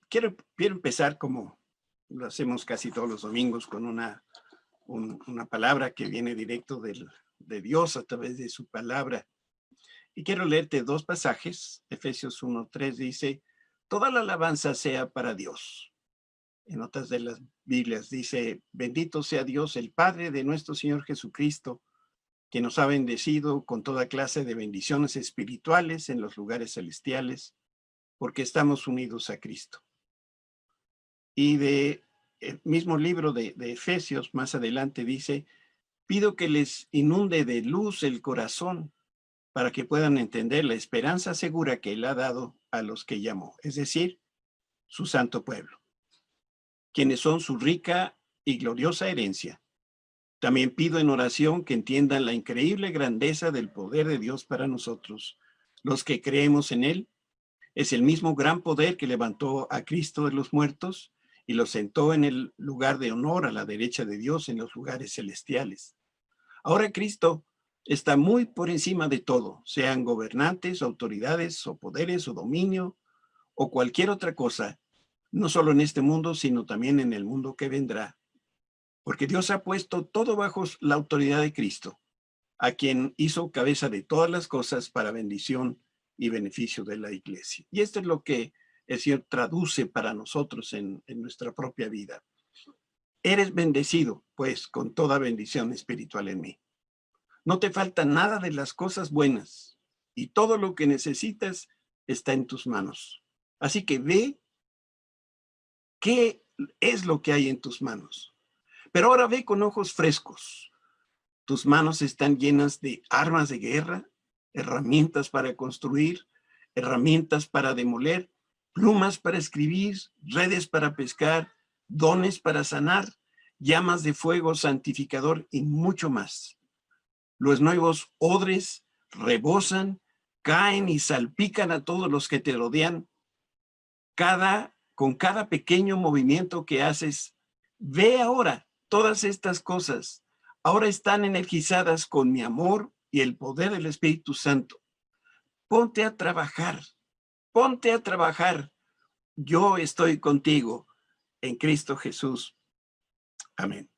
Quiero empezar como lo hacemos casi todos los domingos con una palabra que viene directo de Dios a través de su palabra. Y quiero leerte dos pasajes. Efesios 1:3 dice, toda la alabanza sea para Dios. En otras de las Biblias dice, bendito sea Dios, el Padre de nuestro Señor Jesucristo, que nos ha bendecido con toda clase de bendiciones espirituales en los lugares celestiales, porque estamos unidos a Cristo. Y de el mismo libro de Efesios, más adelante dice, pido que les inunde de luz el corazón para que puedan entender la esperanza segura que Él ha dado a los que llamó, es decir, su santo pueblo, quienes son su rica y gloriosa herencia. También pido en oración que entiendan la increíble grandeza del poder de Dios para nosotros, los que creemos en Él. Es el mismo gran poder que levantó a Cristo de los muertos y lo sentó en el lugar de honor a la derecha de Dios en los lugares celestiales. Ahora Cristo está muy por encima de todo, sean gobernantes, autoridades o poderes o dominio o cualquier otra cosa, no solo en este mundo, sino también en el mundo que vendrá. Porque Dios ha puesto todo bajo la autoridad de Cristo, a quien hizo cabeza de todas las cosas para bendición y beneficio de la iglesia. Y esto es lo que el Señor traduce para nosotros en nuestra propia vida. Eres bendecido, pues, con toda bendición espiritual en mí. No te falta nada de las cosas buenas y todo lo que necesitas está en tus manos. Así que ve qué es lo que hay en tus manos. Pero ahora ve con ojos frescos. Tus manos están llenas de armas de guerra, herramientas para construir, herramientas para demoler, plumas para escribir, redes para pescar, dones para sanar, llamas de fuego santificador y mucho más. Los nuevos odres rebosan, caen y salpican a todos los que te rodean. Con cada pequeño movimiento que haces, ve ahora todas estas cosas. Ahora están energizadas con mi amor y el poder del Espíritu Santo. Ponte a trabajar, ponte a trabajar. Yo estoy contigo en Cristo Jesús. Amén.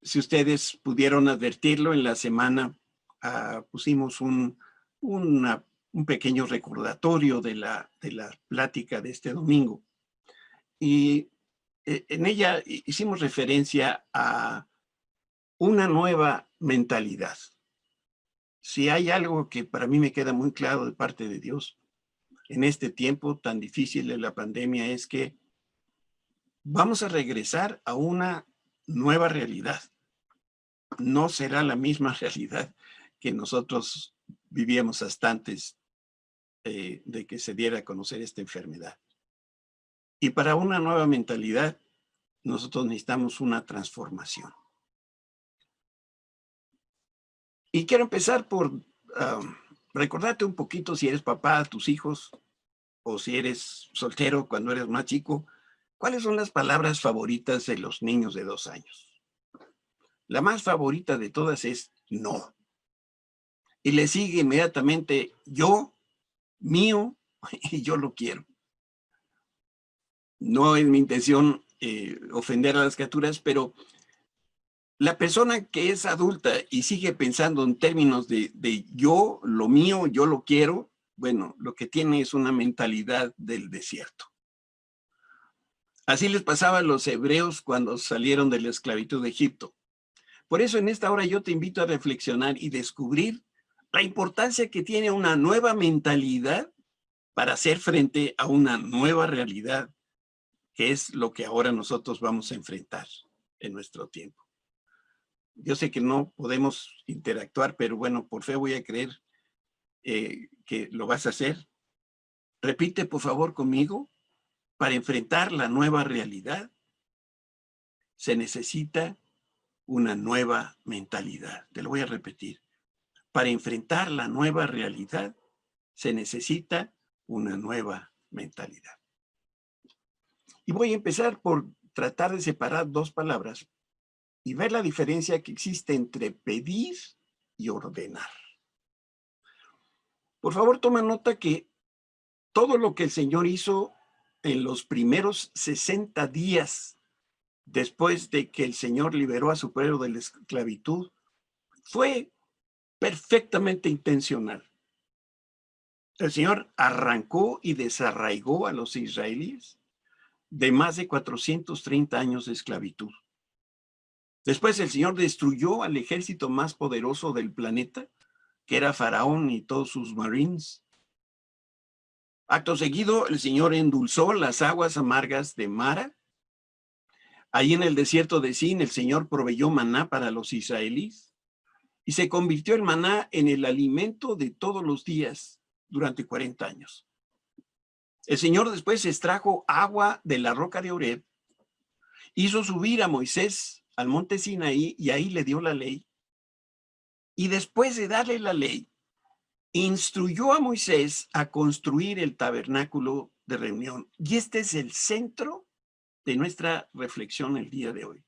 Si ustedes pudieron advertirlo, en la semana pusimos un pequeño recordatorio de la plática de este domingo. Y en ella hicimos referencia a una nueva mentalidad. Si hay algo que para mí me queda muy claro de parte de Dios en este tiempo tan difícil de la pandemia es que vamos a regresar a una nueva realidad. No será la misma realidad que nosotros vivíamos hasta antes de que se diera a conocer esta enfermedad. Y para una nueva mentalidad, nosotros necesitamos una transformación. Y quiero empezar por recordarte un poquito, si eres papá a tus hijos o si eres soltero cuando eres más chico, ¿cuáles son las palabras favoritas de los niños de 2 años? La más favorita de todas es no. Y le sigue inmediatamente yo, mío, y yo lo quiero. No es mi intención ofender a las criaturas, pero la persona que es adulta y sigue pensando en términos de yo, lo mío, yo lo quiero, bueno, lo que tiene es una mentalidad del desierto. Así les pasaba a los hebreos cuando salieron de la esclavitud de Egipto. Por eso en esta hora yo te invito a reflexionar y descubrir la importancia que tiene una nueva mentalidad para hacer frente a una nueva realidad, que es lo que ahora nosotros vamos a enfrentar en nuestro tiempo. Yo sé que no podemos interactuar, pero bueno, por fe voy a creer que lo vas a hacer. Repite, por favor, conmigo. Para enfrentar la nueva realidad, se necesita una nueva mentalidad. Te lo voy a repetir. Para enfrentar la nueva realidad, se necesita una nueva mentalidad. Y voy a empezar por tratar de separar dos palabras y ver la diferencia que existe entre pedir y ordenar. Por favor, toma nota que todo lo que el Señor hizo en los primeros 60 días después de que el Señor liberó a su pueblo de la esclavitud fue perfectamente intencional. El Señor arrancó y desarraigó a los israelíes de más de 430 años de esclavitud. Después el Señor destruyó al ejército más poderoso del planeta, que era Faraón y todos sus marines. Acto seguido, el Señor endulzó las aguas amargas de Mara. Ahí en el desierto de Sin, el Señor proveyó maná para los israelíes y se convirtió el maná en el alimento de todos los días durante 40 años. El Señor después extrajo agua de la roca de Horeb, hizo subir a Moisés al monte Sinaí y ahí le dio la ley. Y después de darle la ley, instruyó a Moisés a construir el tabernáculo de reunión. Y este es el centro de nuestra reflexión el día de hoy.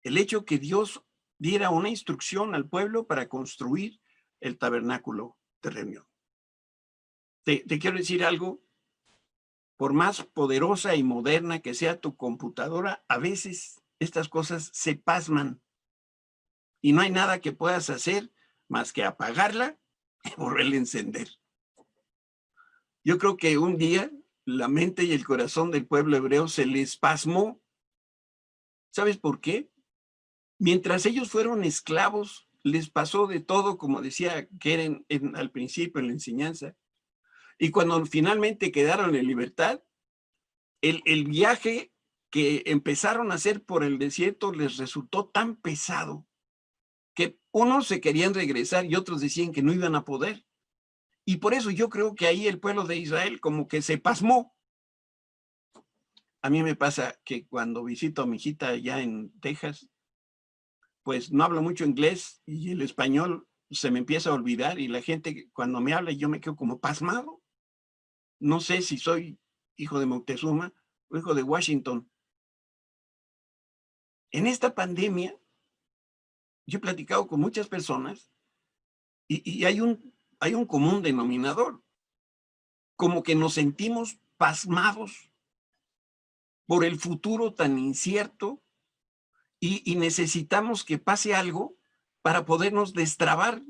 El hecho que Dios diera una instrucción al pueblo para construir el tabernáculo de reunión. Te quiero decir algo. Por más poderosa y moderna que sea tu computadora, a veces estas cosas se pasman y no hay nada que puedas hacer más que apagarla y volverla a encender. Yo creo que un día la mente y el corazón del pueblo hebreo se les pasmó. ¿Sabes por qué? Mientras ellos fueron esclavos, les pasó de todo, como decía Keren al principio en la enseñanza. Y cuando finalmente quedaron en libertad, el viaje que empezaron a hacer por el desierto les resultó tan pesado que unos se querían regresar y otros decían que no iban a poder. Y por eso yo creo que ahí el pueblo de Israel como que se pasmó. A mí me pasa que cuando visito a mi hijita allá en Texas, pues no hablo mucho inglés y el español se me empieza a olvidar y la gente cuando me habla yo me quedo como pasmado. No sé si soy hijo de Moctezuma o hijo de Washington. En esta pandemia, yo he platicado con muchas personas y hay un común denominador, como que nos sentimos pasmados por el futuro tan incierto y necesitamos que pase algo para podernos destrabar.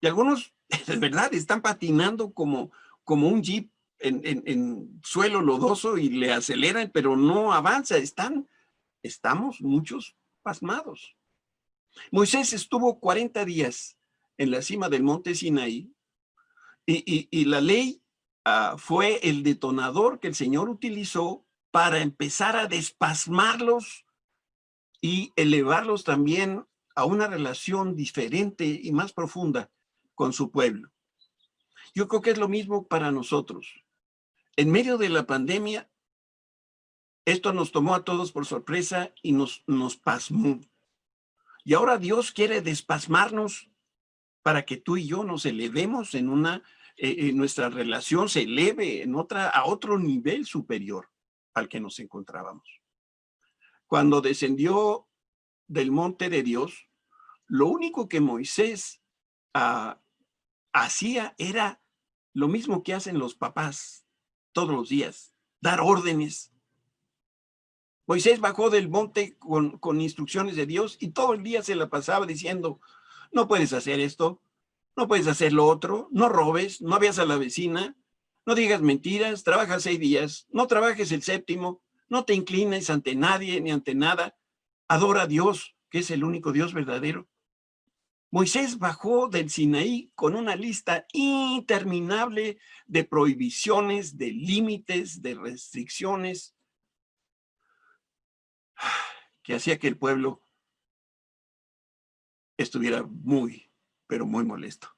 Y algunos, de verdad, están patinando como un jeep en suelo lodoso y le aceleran, pero no avanza. Estamos muchos pasmados. Moisés estuvo 40 días en la cima del monte Sinaí y la ley fue el detonador que el Señor utilizó para empezar a despasmarlos y elevarlos también a una relación diferente y más profunda con su pueblo. Yo creo que es lo mismo para nosotros. En medio de la pandemia, esto nos tomó a todos por sorpresa y nos pasmó. Y ahora Dios quiere despasmarnos para que tú y yo nos elevemos nuestra relación se eleve a otro nivel superior al que nos encontrábamos. Cuando descendió del monte de Dios, lo único que Moisés hacía era lo mismo que hacen los papás todos los días, dar órdenes. Moisés bajó del monte con instrucciones de Dios y todo el día se la pasaba diciendo, no puedes hacer esto, no puedes hacer lo otro, no robes, no veas a la vecina, no digas mentiras, trabaja 6 días, no trabajes el séptimo, no te inclines ante nadie ni ante nada, adora a Dios, que es el único Dios verdadero. Moisés bajó del Sinaí con una lista interminable de prohibiciones, de límites, de restricciones, que hacía que el pueblo estuviera muy, pero muy molesto.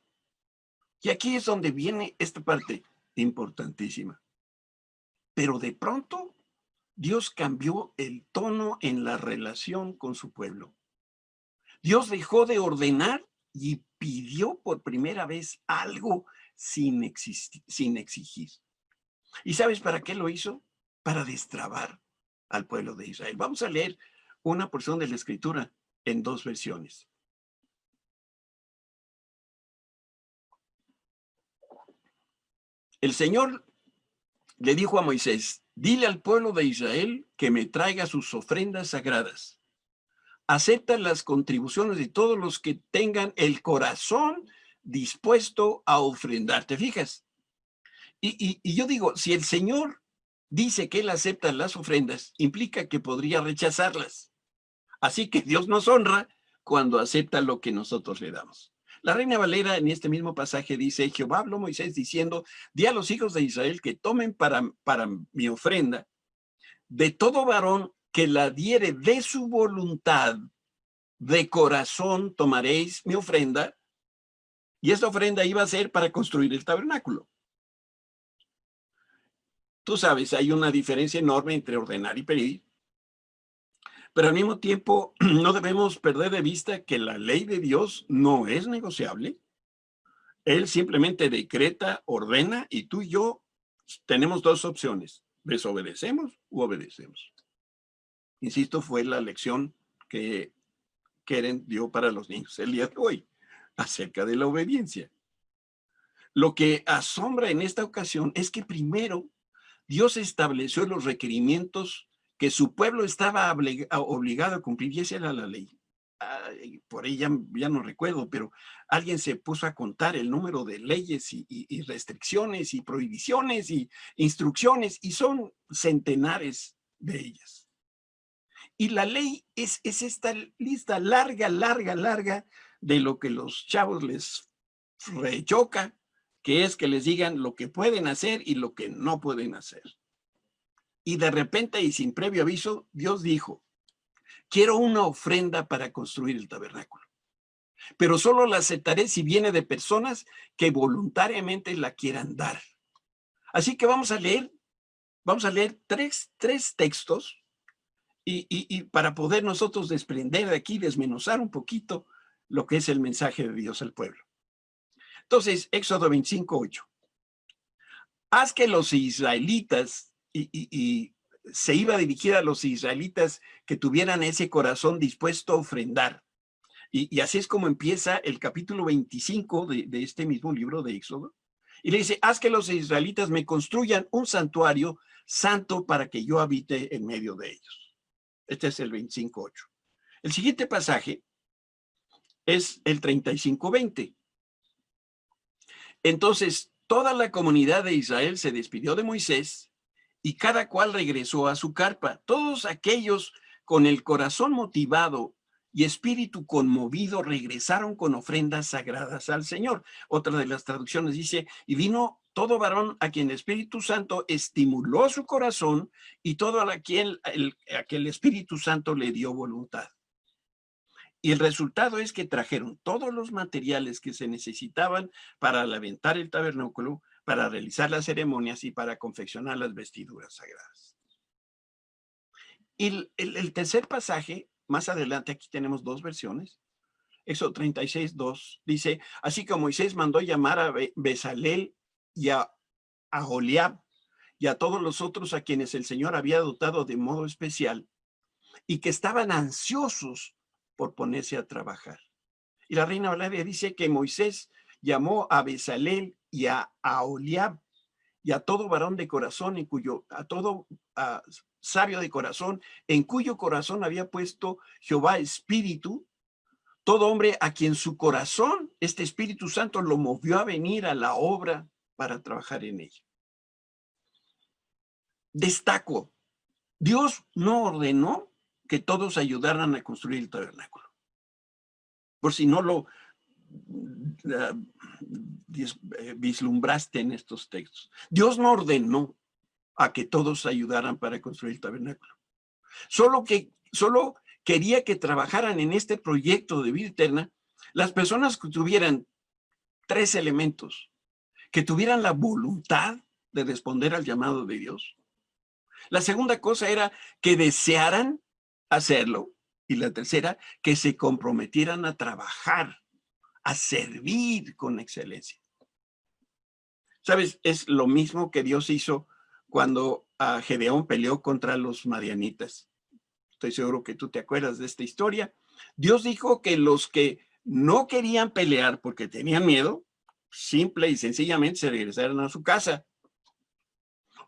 Y aquí es donde viene esta parte importantísima. Pero de pronto, Dios cambió el tono en la relación con su pueblo. Dios dejó de ordenar y pidió por primera vez algo sin exigir. ¿Y sabes para qué lo hizo? Para destrabar al pueblo de Israel. Vamos a leer una porción de la Escritura en 2 versiones. El Señor le dijo a Moisés, dile al pueblo de Israel que me traiga sus ofrendas sagradas. Acepta las contribuciones de todos los que tengan el corazón dispuesto a ofrendar. ¿Te fijas? Y yo digo, si el Señor dice que Él acepta las ofrendas, implica que podría rechazarlas. Así que Dios nos honra cuando acepta lo que nosotros le damos. La Reina Valera en este mismo pasaje dice, Jehová habló a Moisés diciendo, di a los hijos de Israel que tomen para mi ofrenda de todo varón que la diere de su voluntad, de corazón tomaréis mi ofrenda, y esta ofrenda iba a ser para construir el tabernáculo. Tú sabes, hay una diferencia enorme entre ordenar y pedir, pero al mismo tiempo no debemos perder de vista que la ley de Dios no es negociable. Él simplemente decreta, ordena, y tú y yo tenemos dos opciones, desobedecemos u obedecemos. Insisto, fue la lección que Keren dio para los niños el día de hoy, acerca de la obediencia. Lo que asombra en esta ocasión es que primero Dios estableció los requerimientos que su pueblo estaba obligado a cumplir, y esa era la ley. Por ahí ya no recuerdo, pero alguien se puso a contar el número de leyes y restricciones y prohibiciones y instrucciones, y son centenares de ellas. Y la ley es esta lista larga de lo que los chavos les rechoca, que es que les digan lo que pueden hacer y lo que no pueden hacer. Y de repente y sin previo aviso, Dios dijo, quiero una ofrenda para construir el tabernáculo, pero solo la aceptaré si viene de personas que voluntariamente la quieran dar. Así que vamos a leer tres textos y para poder nosotros desprender de aquí, desmenuzar un poquito lo que es el mensaje de Dios al pueblo. Entonces, Éxodo 25:8. Haz que los israelitas, y se iba a dirigir a los israelitas que tuvieran ese corazón dispuesto a ofrendar. Y así es como empieza el capítulo 25 de este mismo libro de Éxodo. Y le dice, haz que los israelitas me construyan un santuario santo para que yo habite en medio de ellos. Este es el 25:8. El siguiente pasaje es el 35:20. Entonces, toda la comunidad de Israel se despidió de Moisés y cada cual regresó a su carpa. Todos aquellos con el corazón motivado y espíritu conmovido regresaron con ofrendas sagradas al Señor. Otra de las traducciones dice, y vino todo varón a quien el Espíritu Santo estimuló su corazón y todo a quien el Espíritu Santo le dio voluntad. Y el resultado es que trajeron todos los materiales que se necesitaban para levantar el tabernáculo, para realizar las ceremonias y para confeccionar las vestiduras sagradas. Y el tercer pasaje, más adelante, aquí tenemos dos versiones. Éxodo 36:2 dice, así que Moisés mandó llamar a Bezalel y a Aholiab y a todos los otros a quienes el Señor había dotado de modo especial y que estaban ansiosos por ponerse a trabajar. Y la Reina Valera dice que Moisés llamó a Bezalel y a Aholiab y a todo varón de corazón, a todo sabio de corazón, en cuyo corazón había puesto Jehová espíritu, todo hombre a quien su corazón, este Espíritu Santo, lo movió a venir a la obra para trabajar en ella. Destaco, Dios no ordenó que todos ayudaran a construir el tabernáculo. Por si no lo vislumbraste en estos textos. Dios no ordenó a que todos ayudaran para construir el tabernáculo. Solo quería que trabajaran en este proyecto de vida eterna las personas que tuvieran tres elementos: que tuvieran la voluntad de responder al llamado de Dios. La segunda cosa era que desearan hacerlo. Y la tercera, que se comprometieran a trabajar, a servir con excelencia. ¿Sabes? Es lo mismo que Dios hizo cuando Gedeón peleó contra los madianitas. Estoy seguro que tú te acuerdas de esta historia. Dios dijo que los que no querían pelear porque tenían miedo, simple y sencillamente se regresaran a su casa.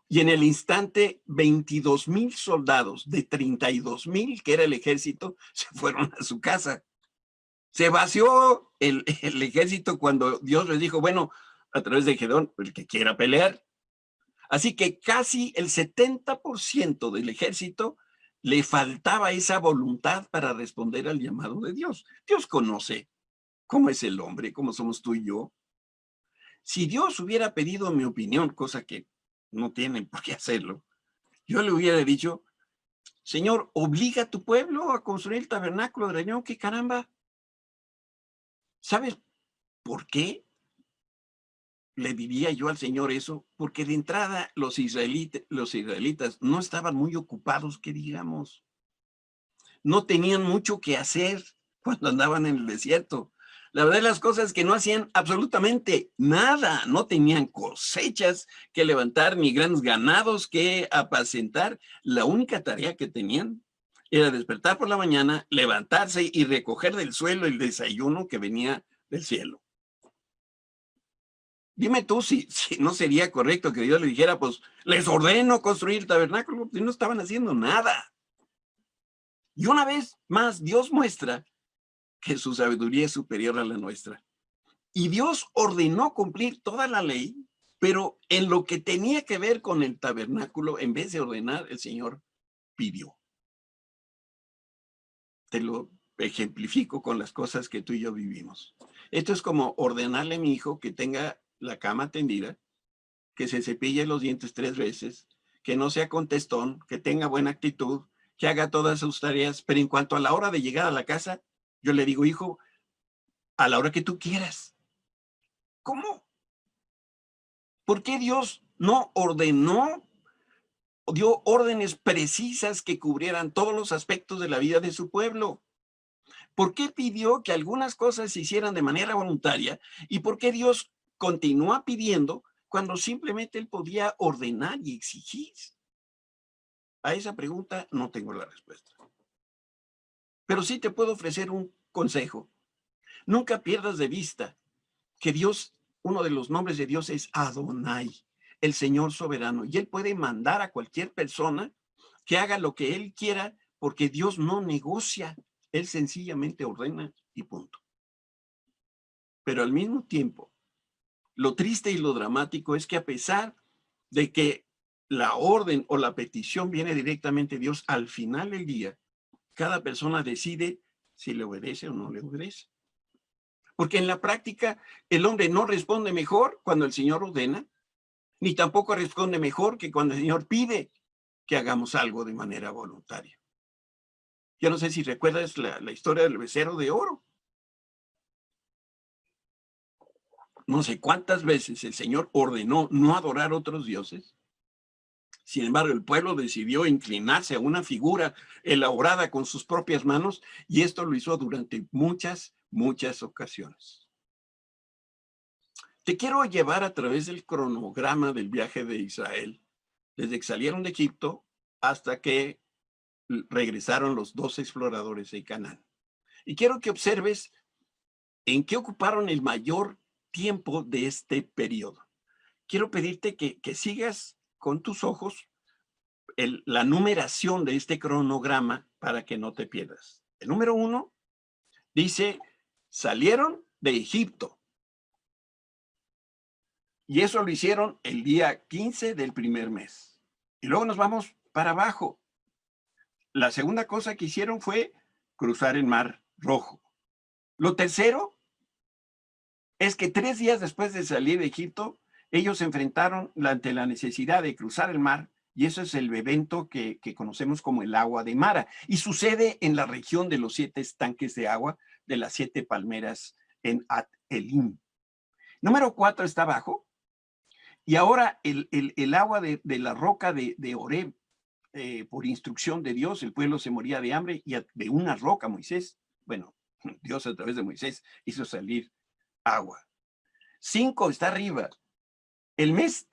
Y en el instante, 22,000 soldados de 32,000, que era el ejército, se fueron a su casa. Se vació el ejército cuando Dios les dijo, bueno, a través de Gedeón, el que quiera pelear. Así que casi el 70% del ejército le faltaba esa voluntad para responder al llamado de Dios. Dios conoce cómo es el hombre, cómo somos tú y yo. Si Dios hubiera pedido mi opinión, cosa que no tienen por qué hacerlo, yo le hubiera dicho, Señor, obliga a tu pueblo a construir el tabernáculo de reunión, que caramba. ¿Sabes por qué le diría yo al Señor eso? Porque de entrada los israelitas no estaban muy ocupados, que digamos. No tenían mucho que hacer cuando andaban en el desierto. La verdad de las cosas es que no hacían absolutamente nada. No tenían cosechas que levantar, ni grandes ganados que apacentar. La única tarea que tenían era despertar por la mañana, levantarse y recoger del suelo el desayuno que venía del cielo. Dime tú si no sería correcto que Dios le dijera, pues les ordeno construir el tabernáculo, y no estaban haciendo nada. Y una vez más, Dios muestra que su sabiduría es superior a la nuestra. Y Dios ordenó cumplir toda la ley, pero en lo que tenía que ver con el tabernáculo, en vez de ordenar, el Señor pidió. Te lo ejemplifico con las cosas que tú y yo vivimos. Esto es como ordenarle a mi hijo que tenga la cama tendida, que se cepille los dientes 3 veces, que no sea contestón, que tenga buena actitud, que haga todas sus tareas, pero en cuanto a la hora de llegar a la casa, yo le digo, hijo, a la hora que tú quieras. ¿Cómo? ¿Por qué Dios no ordenó, dio órdenes precisas que cubrieran todos los aspectos de la vida de su pueblo? ¿Por qué pidió que algunas cosas se hicieran de manera voluntaria? ¿Y por qué Dios continúa pidiendo cuando simplemente él podía ordenar y exigir? A esa pregunta no tengo la respuesta. Pero sí te puedo ofrecer un consejo. Nunca pierdas de vista que Dios, uno de los nombres de Dios es Adonai, el Señor soberano, y Él puede mandar a cualquier persona que haga lo que Él quiera, porque Dios no negocia, Él sencillamente ordena y punto. Pero al mismo tiempo, lo triste y lo dramático es que a pesar de que la orden o la petición viene directamente de Dios, al final del día, cada persona decide si le obedece o no le obedece. Porque en la práctica el hombre no responde mejor cuando el Señor ordena, ni tampoco responde mejor que cuando el Señor pide que hagamos algo de manera voluntaria. Yo no sé si recuerdas la historia del becerro de oro. No sé cuántas veces el Señor ordenó no adorar otros dioses. Sin embargo, el pueblo decidió inclinarse a una figura elaborada con sus propias manos, y esto lo hizo durante muchas ocasiones. Te quiero llevar a través del cronograma del viaje de Israel, desde que salieron de Egipto hasta que regresaron los 12 exploradores de Canaán. Y quiero que observes en qué ocuparon el mayor tiempo de este periodo. Quiero pedirte que sigas con tus ojos la numeración de este cronograma para que no te pierdas. El número 1 dice, salieron de Egipto. Y eso lo hicieron el día 15 del primer mes. Y luego nos vamos para abajo. La segunda cosa que hicieron fue cruzar el Mar Rojo. Lo tercero es que 3 días después de salir de Egipto, ellos se enfrentaron ante la necesidad de cruzar el mar, y eso es el evento que conocemos como el agua de Mara, y sucede en la región de los 7 estanques de agua, de las 7 palmeras en At Elim. Número 4 está abajo, y ahora el agua de la roca de Horeb, por instrucción de Dios, el pueblo se moría de hambre, y de una roca Moisés, bueno, Dios a través de Moisés hizo salir agua. 5 está arriba. El mes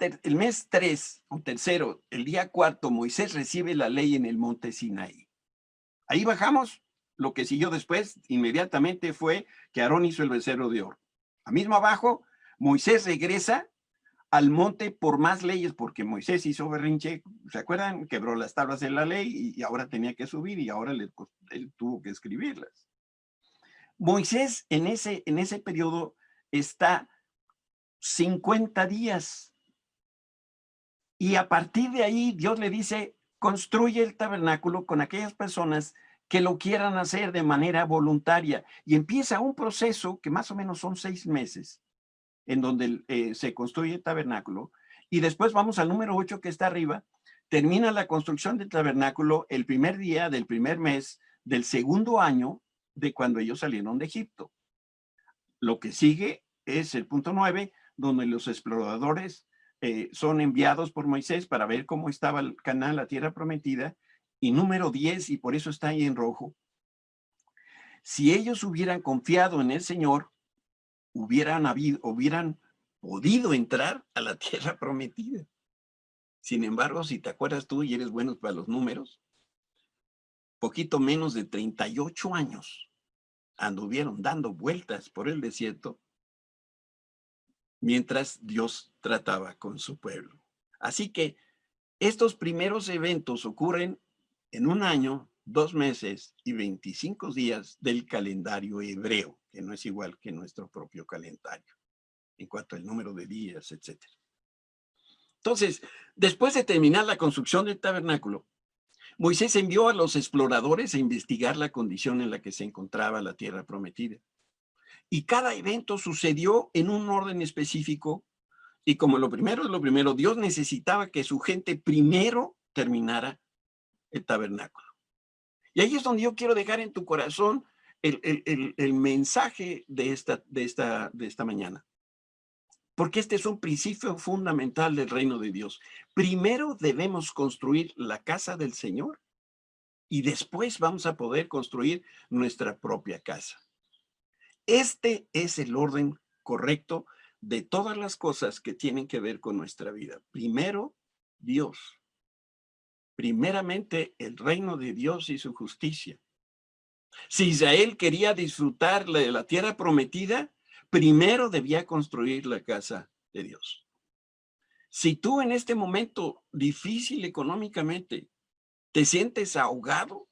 3 o tercero, el día 4, Moisés recibe la ley en el monte Sinaí. Ahí bajamos. Lo que siguió después inmediatamente fue que Aarón hizo el becerro de oro. A mismo abajo, Moisés regresa al monte por más leyes, porque Moisés hizo berrinche, ¿se acuerdan? Quebró las tablas de la ley y ahora tenía que subir y ahora él tuvo que escribirlas. Moisés en ese periodo está 50 días y a partir de ahí Dios le dice, construye el tabernáculo con aquellas personas que lo quieran hacer de manera voluntaria y empieza un proceso que más o menos son 6 meses en donde se construye el tabernáculo, y después vamos al número 8 que está arriba, termina la construcción del tabernáculo el primer día del primer mes del segundo año de cuando ellos salieron de Egipto. Lo que sigue es el punto 9, donde los exploradores son enviados por Moisés para ver cómo estaba el Canaán, la tierra prometida, y número 10, y por eso está ahí en rojo, si ellos hubieran confiado en el Señor, hubieran podido entrar a la tierra prometida. Sin embargo, si te acuerdas tú y eres bueno para los números, poquito menos de 38 años anduvieron dando vueltas por el desierto mientras Dios trataba con su pueblo. Así que estos primeros eventos ocurren en un año, 2 meses y 25 días del calendario hebreo, que no es igual que nuestro propio calendario en cuanto al número de días, etc. Entonces, después de terminar la construcción del tabernáculo, Moisés envió a los exploradores a investigar la condición en la que se encontraba la tierra prometida. Y cada evento sucedió en un orden específico, y como lo primero es lo primero, Dios necesitaba que su gente primero terminara el tabernáculo. Y ahí es donde yo quiero dejar en tu corazón el mensaje de esta mañana. Porque este es un principio fundamental del reino de Dios. Primero debemos construir la casa del Señor y después vamos a poder construir nuestra propia casa. Este es el orden correcto de todas las cosas que tienen que ver con nuestra vida. Primero, Dios. Primeramente, el reino de Dios y su justicia. Si Israel quería disfrutar de la tierra prometida, primero debía construir la casa de Dios. Si tú en este momento difícil económicamente te sientes ahogado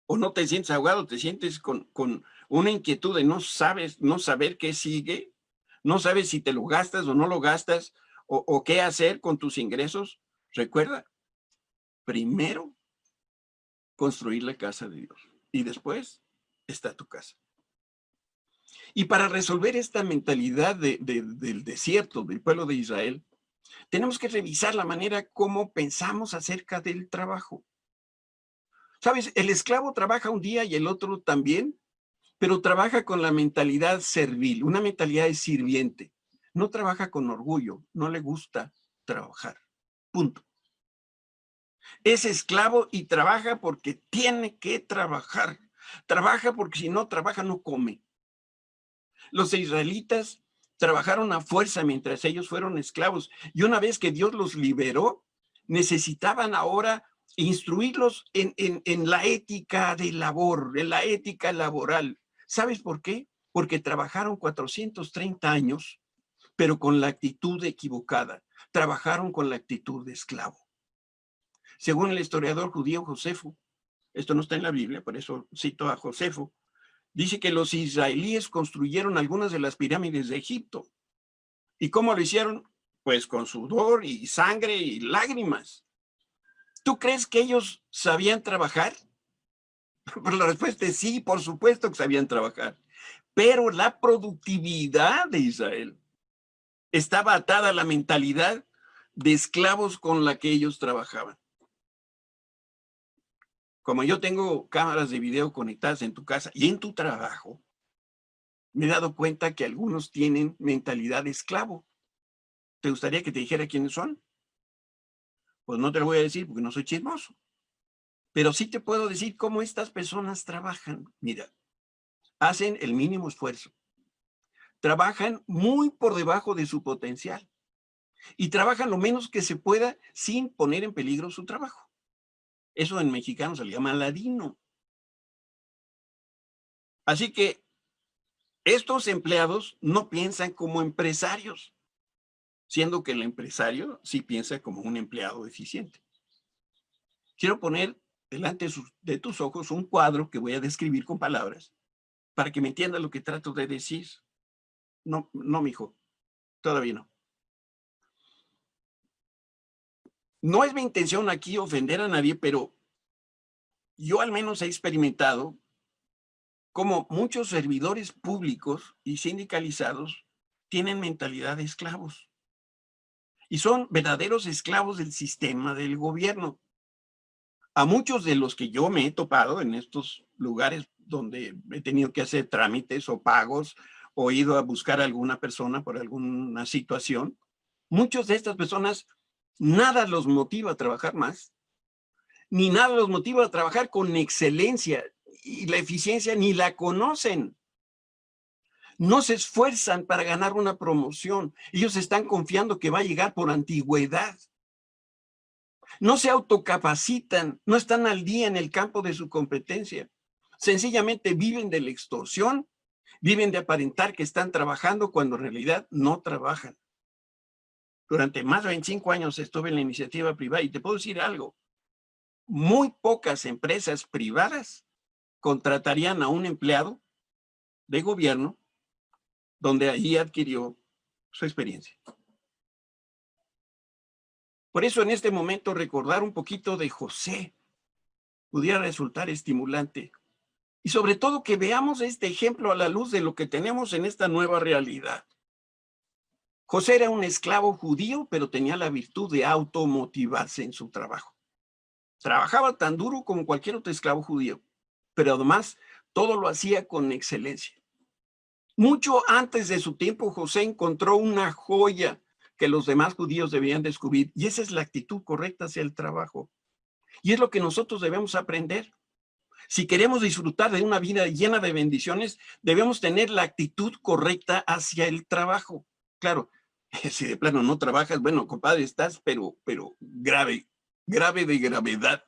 o no te sientes ahogado, te sientes con una inquietud de no saber qué sigue, no sabes si te lo gastas o no lo gastas o qué hacer con tus ingresos, recuerda, primero construir la casa de Dios y después está tu casa. Y para resolver esta mentalidad del desierto, del pueblo de Israel, tenemos que revisar la manera como pensamos acerca del trabajo. ¿Sabes? El esclavo trabaja un día y el otro también, pero trabaja con la mentalidad servil, una mentalidad de sirviente. No trabaja con orgullo, no le gusta trabajar. Punto. Es esclavo y trabaja porque tiene que trabajar. Trabaja porque si no trabaja no come. Los israelitas trabajaron a fuerza mientras ellos fueron esclavos. Y una vez que Dios los liberó, necesitaban ahora instruirlos en la ética de labor, en la ética laboral. ¿Sabes por qué? Porque trabajaron 430 años, pero con la actitud equivocada. Trabajaron con la actitud de esclavo. Según el historiador judío Josefo, esto no está en la Biblia, por eso cito a Josefo, dice que los israelíes construyeron algunas de las pirámides de Egipto. ¿Y cómo lo hicieron? Pues con sudor y sangre y lágrimas. ¿Tú crees que ellos sabían trabajar? Pues la respuesta es sí, por supuesto que sabían trabajar. Pero la productividad de Israel estaba atada a la mentalidad de esclavos con la que ellos trabajaban. Como yo tengo cámaras de video conectadas en tu casa y en tu trabajo, me he dado cuenta que algunos tienen mentalidad de esclavo. ¿Te gustaría que te dijera quiénes son? Pues no te lo voy a decir porque no soy chismoso. Pero sí te puedo decir cómo estas personas trabajan. Mira, hacen el mínimo esfuerzo. Trabajan muy por debajo de su potencial. Y trabajan lo menos que se pueda sin poner en peligro su trabajo. Eso en mexicano se le llama ladino. Así que estos empleados no piensan como empresarios. siendo que el empresario sí piensa como un empleado eficiente. Quiero poner delante de tus ojos un cuadro que voy a describir con palabras para que me entiendas lo que trato de decir. No, no, mijo, todavía no. No es mi intención aquí ofender a nadie, pero yo al menos he experimentado cómo muchos servidores públicos y sindicalizados tienen mentalidad de esclavos. Y son verdaderos esclavos del sistema del gobierno. A muchos de los que yo me he topado en estos lugares donde he tenido que hacer trámites o pagos o ido a buscar a alguna persona por alguna situación, muchos de estas personas nada los motiva a trabajar más, ni nada los motiva a trabajar con excelencia, y la eficiencia ni la conocen. No se esfuerzan para ganar una promoción. Ellos están confiando que va a llegar por antigüedad. No se autocapacitan, no están al día en el campo de su competencia. Sencillamente viven de la extorsión, viven de aparentar que están trabajando cuando en realidad no trabajan. Durante más de 25 años estuve en la iniciativa privada y te puedo decir algo. Muy pocas empresas privadas contratarían a un empleado de gobierno donde allí adquirió su experiencia. Por eso en este momento recordar un poquito de José pudiera resultar estimulante. Y sobre todo que veamos este ejemplo a la luz de lo que tenemos en esta nueva realidad. José era un esclavo judío, pero tenía la virtud de automotivarse en su trabajo. Trabajaba tan duro como cualquier otro esclavo judío, pero además todo lo hacía con excelencia. Mucho antes de su tiempo, José encontró una joya que los demás judíos debían descubrir, y esa es la actitud correcta hacia el trabajo. Y es lo que nosotros debemos aprender. Si queremos disfrutar de una vida llena de bendiciones, debemos tener la actitud correcta hacia el trabajo. Claro, si de plano no trabajas, bueno, compadre, estás, pero grave de gravedad.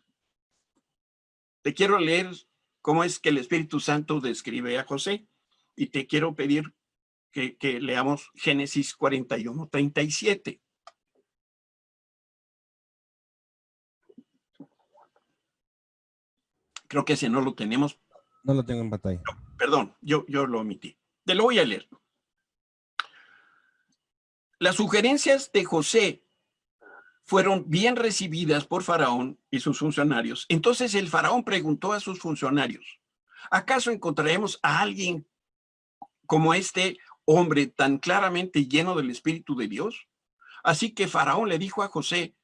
Te quiero leer cómo es que el Espíritu Santo describe a José. Y te quiero pedir que leamos Génesis 41:37. Creo que ese no lo tenemos. No lo tengo en pantalla. No, perdón, yo lo omití. Te lo voy a leer. Las sugerencias de José fueron bien recibidas por Faraón y sus funcionarios. Entonces el Faraón preguntó a sus funcionarios, ¿acaso encontraremos a alguien como este hombre tan claramente lleno del Espíritu de Dios? Así que Faraón le dijo a José,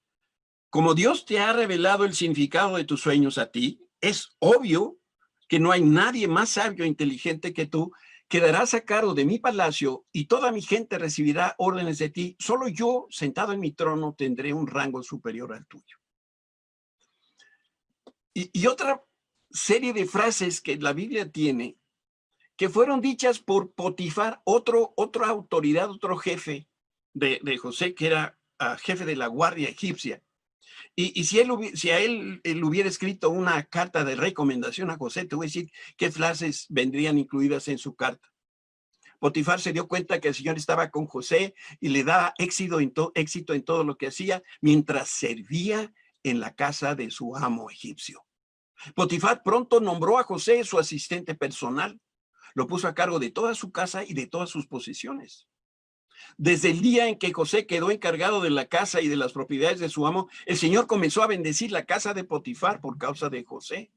como Dios te ha revelado el significado de tus sueños a ti, es obvio que no hay nadie más sabio e inteligente que tú. Quedarás a cargo de mi palacio y toda mi gente recibirá órdenes de ti. Solo yo, sentado en mi trono, tendré un rango superior al tuyo. Y otra serie de frases que la Biblia tiene, que fueron dichas por Potifar, otra autoridad, otro jefe de José, que era jefe de la guardia egipcia. Y si a él hubiera escrito una carta de recomendación a José, te voy a decir qué frases vendrían incluidas en su carta. Potifar se dio cuenta que el Señor estaba con José y le daba éxito en todo lo que hacía mientras servía en la casa de su amo egipcio. Potifar pronto nombró a José su asistente personal. Lo puso a cargo de toda su casa y de todas sus posesiones. Desde el día en que José quedó encargado de la casa y de las propiedades de su amo, el Señor comenzó a bendecir la casa de Potifar por causa de José.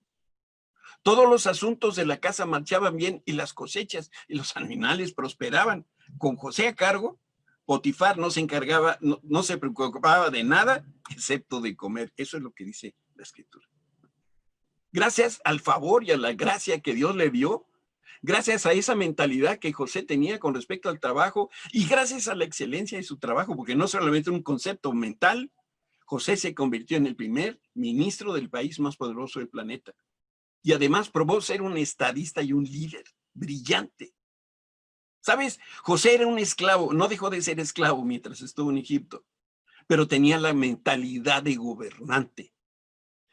Todos los asuntos de la casa marchaban bien y las cosechas y los animales prosperaban. Con José a cargo, Potifar no se preocupaba de nada excepto de comer. Eso es lo que dice la Escritura. Gracias al favor y a la gracia que Dios le dio, gracias a esa mentalidad que José tenía con respecto al trabajo y gracias a la excelencia de su trabajo, porque no solamente un concepto mental, José se convirtió en el primer ministro del país más poderoso del planeta. Y además probó ser un estadista y un líder brillante. ¿Sabes? José era un esclavo, no dejó de ser esclavo mientras estuvo en Egipto, pero tenía la mentalidad de gobernante.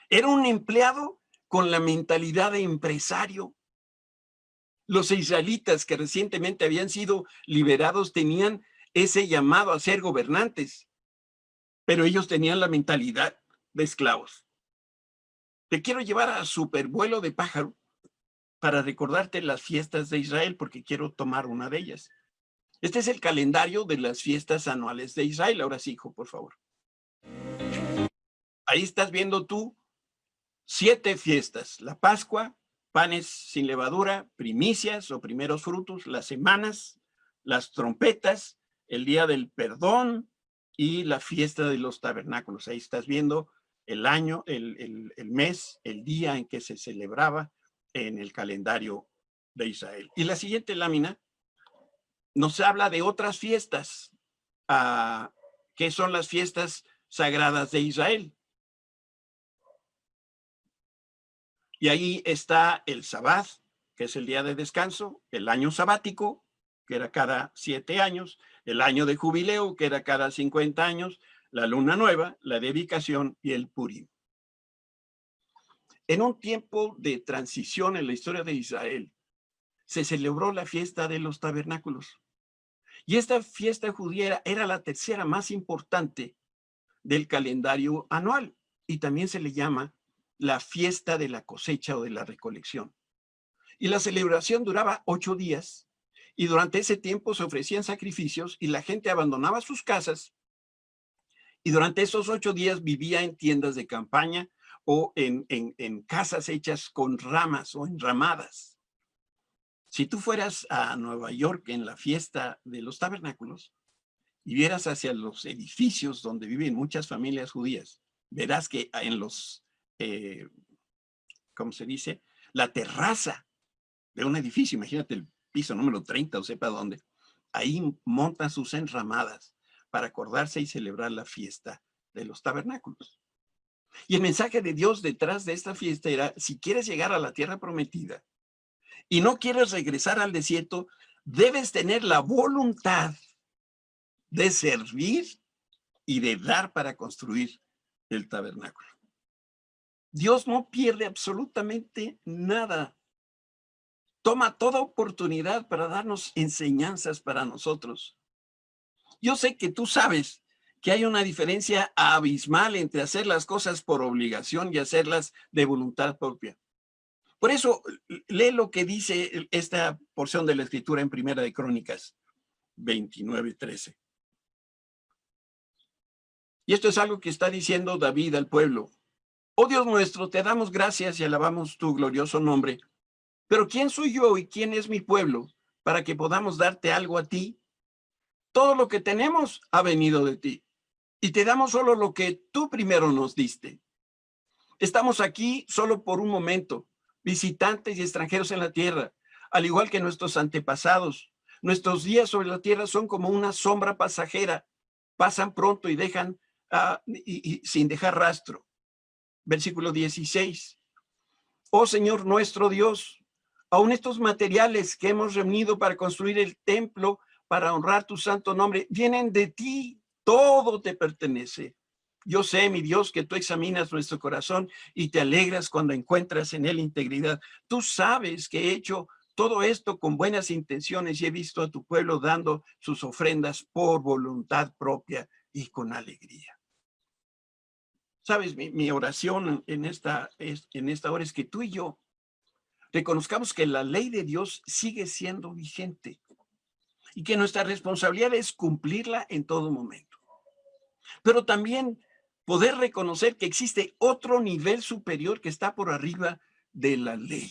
Era un empleado con la mentalidad de empresario. Los israelitas que recientemente habían sido liberados tenían ese llamado a ser gobernantes, pero ellos tenían la mentalidad de esclavos. Te quiero llevar a supervuelo de pájaro para recordarte las fiestas de Israel, porque quiero tomar una de ellas. Este es el calendario de las fiestas anuales de Israel. Ahora sí, hijo, por favor. Ahí estás viendo tú 7 fiestas: la Pascua, panes sin levadura, primicias o primeros frutos, las semanas, las trompetas, el día del perdón y la fiesta de los tabernáculos. Ahí estás viendo el año, el mes, el día en que se celebraba en el calendario de Israel. Y la siguiente lámina nos habla de otras fiestas, que son las fiestas sagradas de Israel. Y ahí está el Sabbat, que es el día de descanso, el año sabático, que era cada 7 años, el año de jubileo, que era cada 50 años, la luna nueva, la dedicación y el Purim. En un tiempo de transición en la historia de Israel, se celebró la fiesta de los tabernáculos. Y esta fiesta judía era la tercera más importante del calendario anual, y también se le llama la fiesta de la cosecha o de la recolección. Y la celebración duraba 8 días, y durante ese tiempo se ofrecían sacrificios y la gente abandonaba sus casas, y durante esos 8 días vivía en tiendas de campaña o en casas hechas con ramas o enramadas. Si tú fueras a Nueva York en la fiesta de los tabernáculos y vieras hacia los edificios donde viven muchas familias judías, verás que en los, ¿cómo se dice? La terraza de un edificio, imagínate el piso número 30 o sepa dónde, ahí montan sus enramadas para acordarse y celebrar la fiesta de los tabernáculos. Y el mensaje de Dios detrás de esta fiesta era: si quieres llegar a la tierra prometida y no quieres regresar al desierto, debes tener la voluntad de servir y de dar para construir el tabernáculo. Dios no pierde absolutamente nada. Toma toda oportunidad para darnos enseñanzas para nosotros. Yo sé que tú sabes que hay una diferencia abismal entre hacer las cosas por obligación y hacerlas de voluntad propia. Por eso, lee lo que dice esta porción de la Escritura en Primera de Crónicas 29:13. Y esto es algo que está diciendo David al pueblo. Oh Dios nuestro, te damos gracias y alabamos tu glorioso nombre. Pero ¿quién soy yo y quién es mi pueblo para que podamos darte algo a ti? Todo lo que tenemos ha venido de ti, y te damos solo lo que tú primero nos diste. Estamos aquí solo por un momento, visitantes y extranjeros en la tierra, al igual que nuestros antepasados. Nuestros días sobre la tierra son como una sombra pasajera, pasan pronto y dejan sin dejar rastro. Versículo 16. Oh Señor nuestro Dios, aun estos materiales que hemos reunido para construir el templo, para honrar tu santo nombre, vienen de ti, todo te pertenece. Yo sé, mi Dios, que tú examinas nuestro corazón y te alegras cuando encuentras en él integridad. Tú sabes que he hecho todo esto con buenas intenciones y he visto a tu pueblo dando sus ofrendas por voluntad propia y con alegría. Sabes, mi oración en esta hora es que tú y yo reconozcamos que la ley de Dios sigue siendo vigente y que nuestra responsabilidad es cumplirla en todo momento. Pero también poder reconocer que existe otro nivel superior que está por arriba de la ley.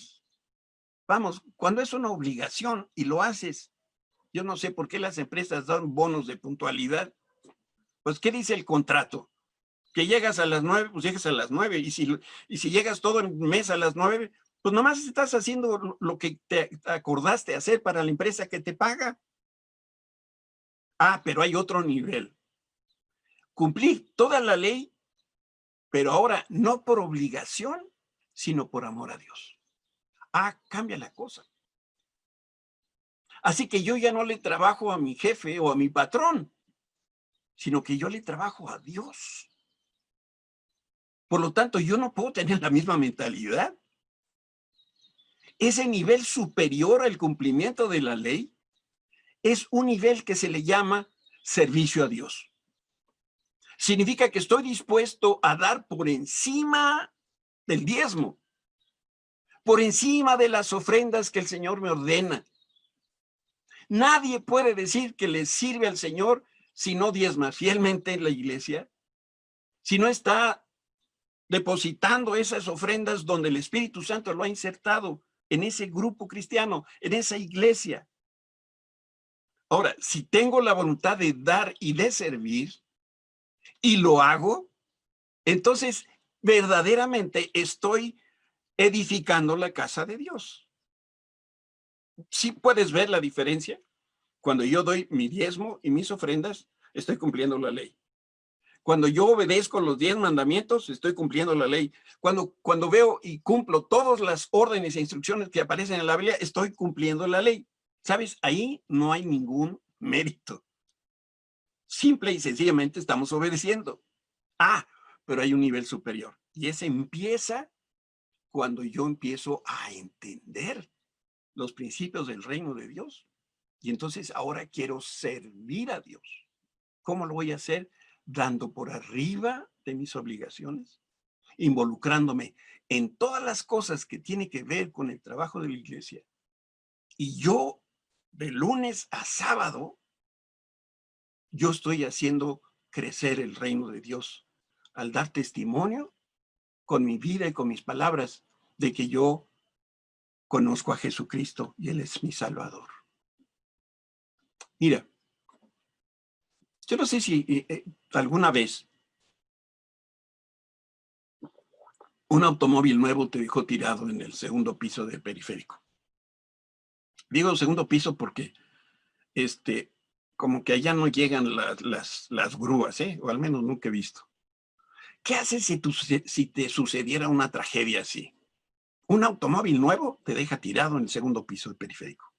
Vamos, cuando es una obligación y lo haces, yo no sé por qué las empresas dan bonos de puntualidad. Pues, ¿qué dice el contrato? Que llegas a las 9, pues llegas a las 9. Y si llegas todo el mes a las 9, pues nomás estás haciendo lo que te acordaste hacer para la empresa que te paga. Pero hay otro nivel. Cumplir toda la ley, pero ahora no por obligación, sino por amor a Dios. Cambia la cosa. Así que yo ya no le trabajo a mi jefe o a mi patrón, sino que yo le trabajo a Dios. Por lo tanto, yo no puedo tener la misma mentalidad. Ese nivel superior al cumplimiento de la ley es un nivel que se le llama servicio a Dios. Significa que estoy dispuesto a dar por encima del diezmo, por encima de las ofrendas que el Señor me ordena. Nadie puede decir que le sirve al Señor si no diezma fielmente en la iglesia, si no está depositando esas ofrendas donde el Espíritu Santo lo ha insertado en ese grupo cristiano, en esa iglesia. Ahora, si tengo la voluntad de dar y de servir y lo hago, entonces verdaderamente estoy edificando la casa de Dios. ¿Sí puedes ver la diferencia? Cuando yo doy mi diezmo y mis ofrendas, estoy cumpliendo la ley. Cuando yo obedezco los 10 mandamientos, estoy cumpliendo la ley. Cuando veo y cumplo todas las órdenes e instrucciones que aparecen en la Biblia, estoy cumpliendo la ley. ¿Sabes? Ahí no hay ningún mérito. Simple y sencillamente estamos obedeciendo. Pero hay un nivel superior. Y ese empieza cuando yo empiezo a entender los principios del reino de Dios. Y entonces ahora quiero servir a Dios. ¿Cómo lo voy a hacer? Dando por arriba de mis obligaciones, involucrándome en todas las cosas que tienen que ver con el trabajo de la iglesia. Y yo, de lunes a sábado, yo estoy haciendo crecer el reino de Dios al dar testimonio con mi vida y con mis palabras de que yo conozco a Jesucristo y Él es mi Salvador. Mira, yo no sé si alguna vez un automóvil nuevo te dejó tirado en el segundo piso del periférico. Digo segundo piso porque como que allá no llegan las grúas, o al menos nunca he visto. ¿Qué haces si te sucediera una tragedia así? Un automóvil nuevo te deja tirado en el segundo piso del periférico.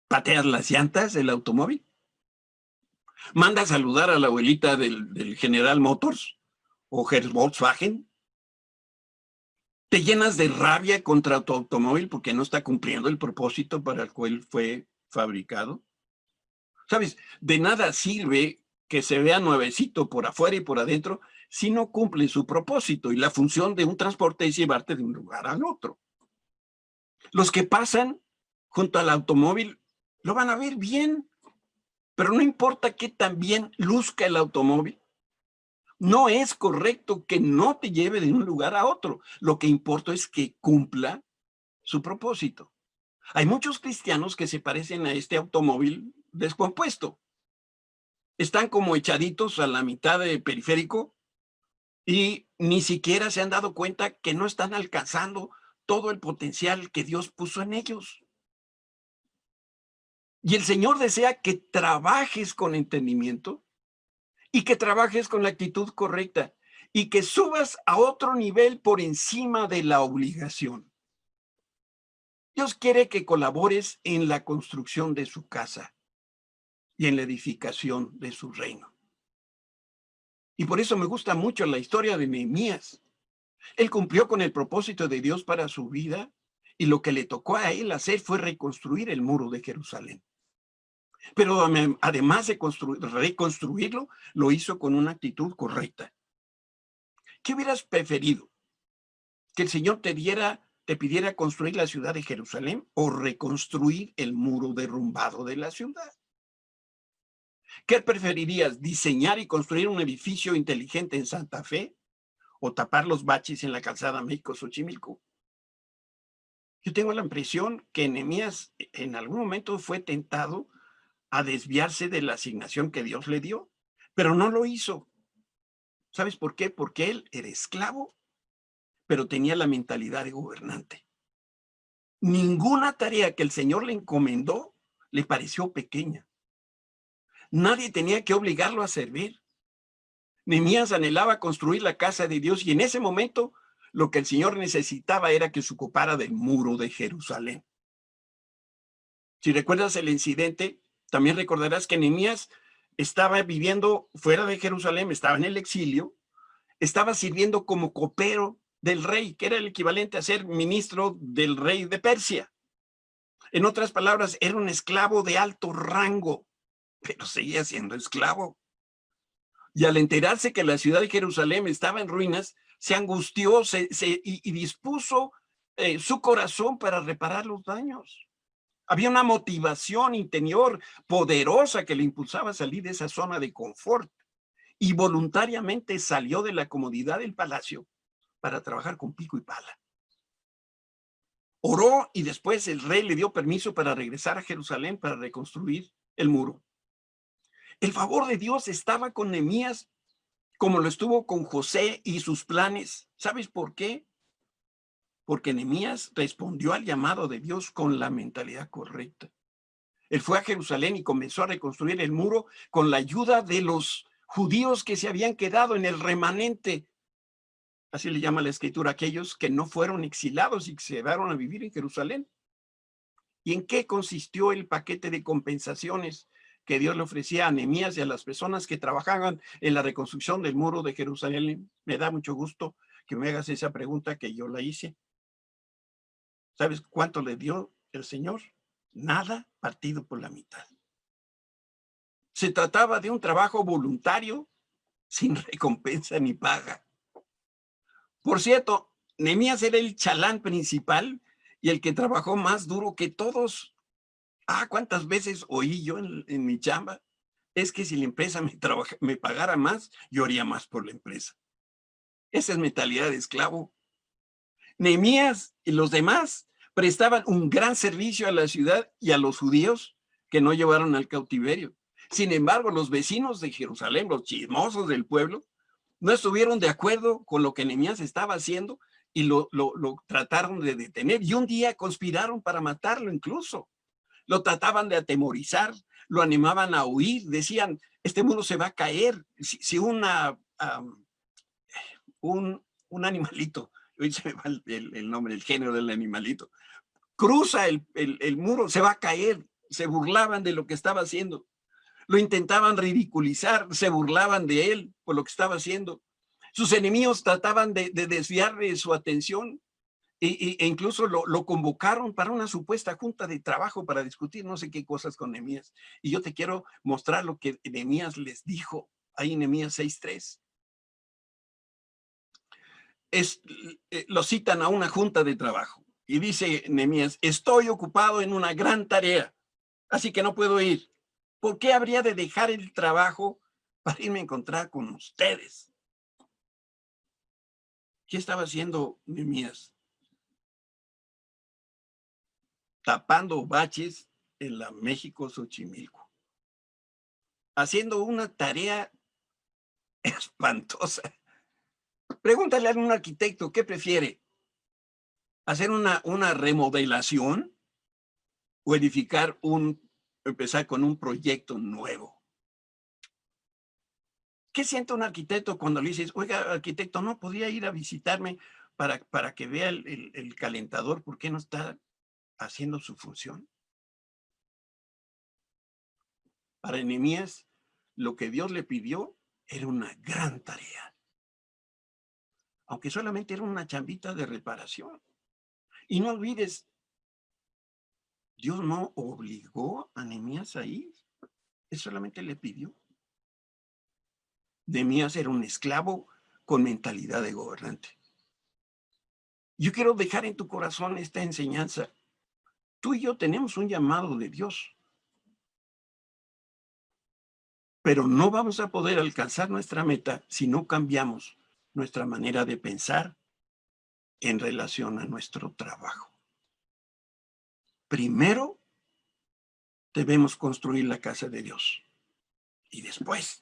¿Pateas las llantas del automóvil? ¿Mandas a saludar a la abuelita del General Motors o Volkswagen? ¿Te llenas de rabia contra tu automóvil porque no está cumpliendo el propósito para el cual fue fabricado? ¿Sabes? De nada sirve que se vea nuevecito por afuera y por adentro si no cumple su propósito, y la función de un transporte es llevarte de un lugar al otro. Los que pasan junto al automóvil lo van a ver bien, pero no importa qué tan bien luzca el automóvil. No es correcto que no te lleve de un lugar a otro. Lo que importa es que cumpla su propósito. Hay muchos cristianos que se parecen a este automóvil descompuesto. Están como echaditos a la mitad del periférico y ni siquiera se han dado cuenta que no están alcanzando todo el potencial que Dios puso en ellos. Y el Señor desea que trabajes con entendimiento y que trabajes con la actitud correcta y que subas a otro nivel por encima de la obligación. Dios quiere que colabores en la construcción de su casa y en la edificación de su reino. Y por eso me gusta mucho la historia de Nehemías. Él cumplió con el propósito de Dios para su vida y lo que le tocó a él hacer fue reconstruir el muro de Jerusalén. Pero además de reconstruirlo, lo hizo con una actitud correcta. ¿Qué hubieras preferido? ¿Que el Señor te pidiera construir la ciudad de Jerusalén o reconstruir el muro derrumbado de la ciudad? ¿Qué preferirías? ¿Diseñar y construir un edificio inteligente en Santa Fe o tapar los baches en la calzada México-Xochimilco? Yo tengo la impresión que Nehemías en algún momento fue tentado a desviarse de la asignación que Dios le dio, pero no lo hizo. ¿Sabes por qué? Porque él era esclavo, pero tenía la mentalidad de gobernante. Ninguna tarea que el Señor le encomendó le pareció pequeña. Nadie tenía que obligarlo a servir. Nehemías anhelaba construir la casa de Dios y en ese momento lo que el Señor necesitaba era que se ocupara del muro de Jerusalén. Si recuerdas el incidente, también recordarás que Nehemías estaba viviendo fuera de Jerusalén, estaba en el exilio, estaba sirviendo como copero del rey, que era el equivalente a ser ministro del rey de Persia. En otras palabras, era un esclavo de alto rango, pero seguía siendo esclavo. Y al enterarse que la ciudad de Jerusalén estaba en ruinas, se angustió y dispuso su corazón para reparar los daños. Había una motivación interior poderosa que le impulsaba a salir de esa zona de confort y voluntariamente salió de la comodidad del palacio para trabajar con pico y pala. Oró y después el rey le dio permiso para regresar a Jerusalén para reconstruir el muro. El favor de Dios estaba con Nehemías como lo estuvo con José y sus planes. ¿Sabes por qué? Porque Nehemías respondió al llamado de Dios con la mentalidad correcta. Él fue a Jerusalén y comenzó a reconstruir el muro con la ayuda de los judíos que se habían quedado en el remanente. Así le llama la escritura, aquellos que no fueron exilados y que se quedaron a vivir en Jerusalén. ¿Y en qué consistió el paquete de compensaciones que Dios le ofrecía a Nehemías y a las personas que trabajaban en la reconstrucción del muro de Jerusalén? Me da mucho gusto que me hagas esa pregunta que yo la hice. ¿Sabes cuánto le dio el Señor? Nada, partido por la mitad. Se trataba de un trabajo voluntario sin recompensa ni paga. Por cierto, Nehemías era el chalán principal y el que trabajó más duro que todos. ¿Cuántas veces oí yo en mi chamba? Es que si la empresa me pagara más, yo haría más por la empresa. Esa es mentalidad de esclavo. Nehemías y los demás prestaban un gran servicio a la ciudad y a los judíos que no llevaron al cautiverio. Sin embargo, los vecinos de Jerusalén, los chismosos del pueblo, no estuvieron de acuerdo con lo que Nehemías estaba haciendo y lo trataron de detener. Y un día conspiraron para matarlo incluso. Lo trataban de atemorizar, lo animaban a huir, decían, este muro se va a caer. Si un animalito, hoy se me va el nombre, el género del animalito, cruza el muro, se va a caer. Se burlaban de lo que estaba haciendo. Lo intentaban ridiculizar, se burlaban de él por lo que estaba haciendo. Sus enemigos trataban de desviarle su atención e incluso lo convocaron para una supuesta junta de trabajo para discutir no sé qué cosas con Nehemías. Y yo te quiero mostrar lo que Nehemías les dijo ahí en Nehemías 6:3. Lo citan a una junta de trabajo y dice Nehemías, estoy ocupado en una gran tarea, así que no puedo ir. ¿Por qué habría de dejar el trabajo para irme a encontrar con ustedes? ¿Qué estaba haciendo Nehemías? Tapando baches en la México Xochimilco. Haciendo una tarea espantosa. Pregúntale a un arquitecto, ¿qué prefiere? ¿Hacer una remodelación o empezar con un proyecto nuevo? ¿Qué siente un arquitecto cuando le dices, oiga, arquitecto, no podía ir a visitarme para que vea el calentador? ¿Por qué no está haciendo su función? Para Nehemías, lo que Dios le pidió era una gran tarea. Aunque solamente era una chambita de reparación. Y no olvides, Dios no obligó a Nehemías a ir. Él solamente le pidió. Nehemías era un esclavo con mentalidad de gobernante. Yo quiero dejar en tu corazón esta enseñanza. Tú y yo tenemos un llamado de Dios. Pero no vamos a poder alcanzar nuestra meta si no cambiamos nuestra manera de pensar en relación a nuestro trabajo. Primero, debemos construir la casa de Dios. Y después,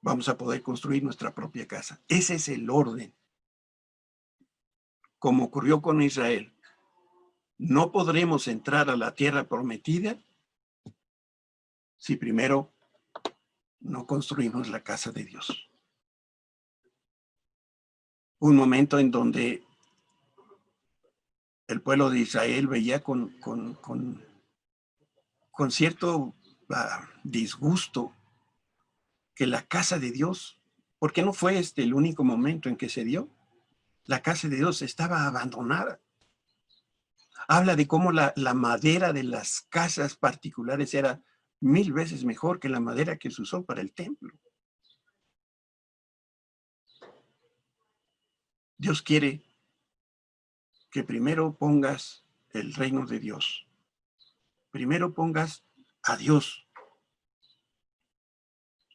vamos a poder construir nuestra propia casa. Ese es el orden. Como ocurrió con Israel, no podremos entrar a la tierra prometida si primero no construimos la casa de Dios. Un momento en donde el pueblo de Israel veía con cierto disgusto que la casa de Dios, porque no fue el único momento en que se dio, la casa de Dios estaba abandonada. Habla de cómo la madera de las casas particulares era 1000 veces mejor que la madera que se usó para el templo. Dios quiere que primero pongas el reino de Dios. Primero pongas a Dios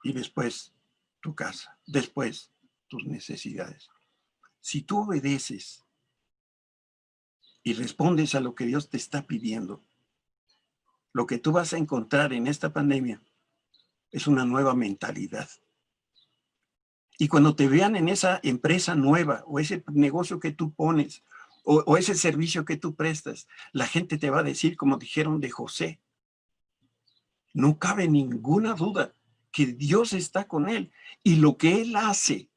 y después tu casa, después tus necesidades. Si tú obedeces y respondes a lo que Dios te está pidiendo, lo que tú vas a encontrar en esta pandemia es una nueva mentalidad. Y cuando te vean en esa empresa nueva o ese negocio que tú pones o ese servicio que tú prestas, la gente te va a decir, como dijeron de José, no cabe ninguna duda que Dios está con él y lo que él hace,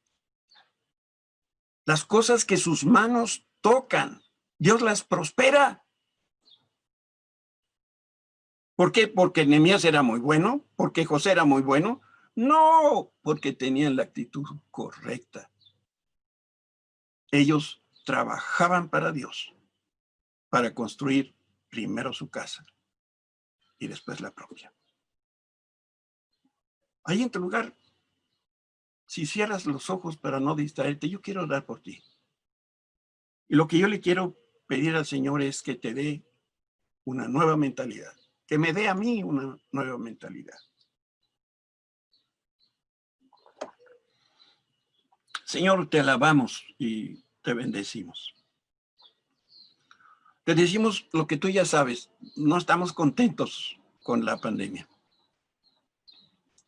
las cosas que sus manos tocan, Dios las prospera. ¿Por qué? ¿Porque Nehemías era muy bueno? ¿Porque José era muy bueno? No, porque tenían la actitud correcta. Ellos trabajaban para Dios, para construir primero su casa y después la propia. Ahí en tu lugar, si cierras los ojos para no distraerte, yo quiero orar por ti. Y lo que yo le quiero pedir al Señor es que te dé una nueva mentalidad, que me dé a mí una nueva mentalidad. Señor, te alabamos y te bendecimos. Te decimos lo que tú ya sabes, no estamos contentos con la pandemia.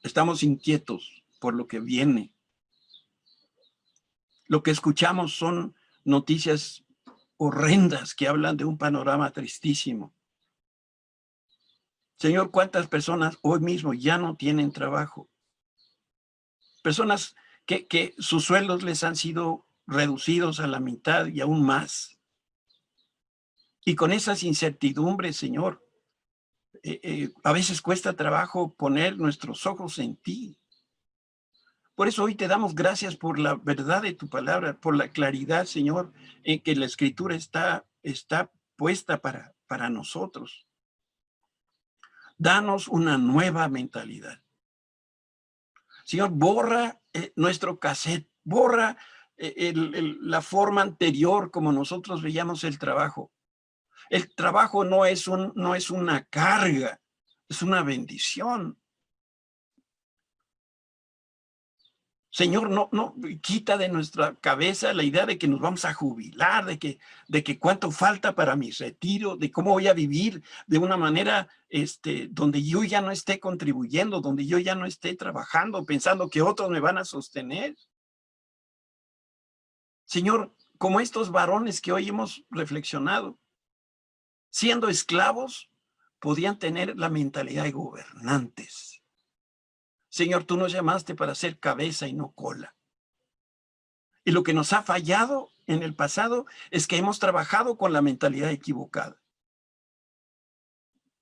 Estamos inquietos por lo que viene. Lo que escuchamos son noticias horrendas que hablan de un panorama tristísimo. Señor, ¿cuántas personas hoy mismo ya no tienen trabajo? Personas que sus sueldos les han sido reducidos a la mitad y aún más. Y con esas incertidumbres, Señor, a veces cuesta trabajo poner nuestros ojos en ti. Por eso hoy te damos gracias por la verdad de tu palabra, por la claridad, Señor, en que la Escritura está puesta para nosotros. Danos una nueva mentalidad. Señor, borra nuestro cassette, borra la forma anterior como nosotros veíamos el trabajo. El trabajo no es una carga, es una bendición. Señor, no quita de nuestra cabeza la idea de que nos vamos a jubilar, de que cuánto falta para mi retiro, de cómo voy a vivir de una manera donde yo ya no esté contribuyendo, donde yo ya no esté trabajando, pensando que otros me van a sostener. Señor, como estos varones que hoy hemos reflexionado, siendo esclavos, podían tener la mentalidad de gobernantes. Señor, tú nos llamaste para ser cabeza y no cola. Y lo que nos ha fallado en el pasado es que hemos trabajado con la mentalidad equivocada.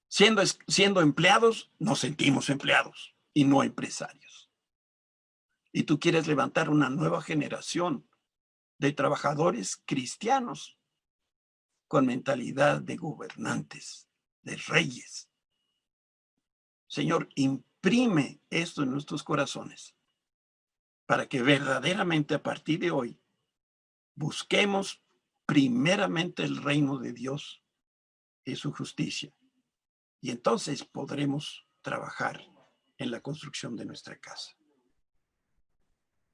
Siendo empleados, nos sentimos empleados y no empresarios. Y tú quieres levantar una nueva generación de trabajadores cristianos con mentalidad de gobernantes, de reyes. Señor, imprime esto en nuestros corazones para que verdaderamente a partir de hoy busquemos primeramente el reino de Dios y su justicia. Y entonces podremos trabajar en la construcción de nuestra casa.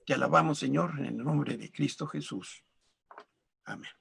Te alabamos, Señor, en el nombre de Cristo Jesús. Amén.